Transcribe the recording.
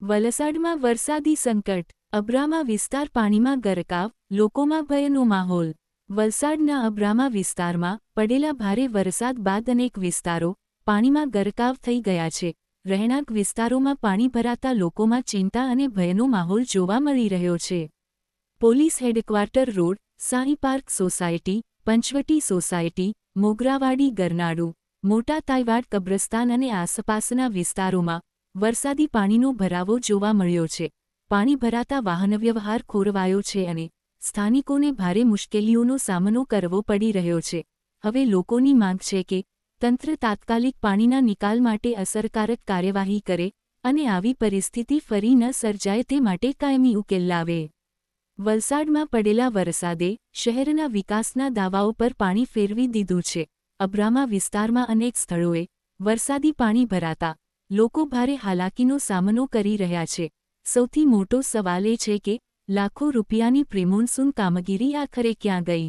વલસાડમાં વરસાદી સંકટ, અબ્રામા વિસ્તાર પાણીમાં ગરકાવ, લોકોમાં ભયનો માહોલ। વલસાડના અબ્રામા વિસ્તારમાં પડેલા ભારે વરસાદ બાદ અનેક વિસ્તારો પાણીમાં ગરકાવ થઈ ગયા છે। રહેણાંક વિસ્તારોમાં પાણી ભરાતા લોકોમાં ચિંતા અને ભયનો માહોલ જોવા મળી રહ્યો છે। Police headquarter road, Sai park society, Panchvati society, Mogravadi ગરનાળુ, મોટા તાઇવાડ કબ્રસ્તાન અને આસપાસના વિસ્તારોમાં વરસાદી પાણીનો ભરાવો જોવા મળ્યો છે। પાણી ભરાતા વાહનવ્યવહાર ખોરવાયો છે અને સ્થાનિકોને ભારે મુશ્કેલીઓનો સામનો કરવો પડી રહ્યો છે। હવે લોકોની માંગ છે કે તંત્ર તાત્કાલિક પાણીના નિકાલ માટે અસરકારક કાર્યવાહી કરે અને આવી પરિસ્થિતિ ફરી ન સર્જાય તે માટે કાયમી ઉકેલ લાવે। વલસાડમાં પડેલા વરસાદે શહેરના વિકાસના દાવાઓ પર પાણી ફેરવી દીધું છે। અબ્રામા વિસ્તારમાં અનેક સ્થળોએ વરસાદી પાણી ભરાતા લોકો ભારે હાલાકીનો સામનો કરી રહ્યા છે। સૌથી મોટો સવાલ એ છે કે લાખો રૂપિયાની પ્રિમોન્સૂન કામગીરી આખરે ક્યાં ગઈ।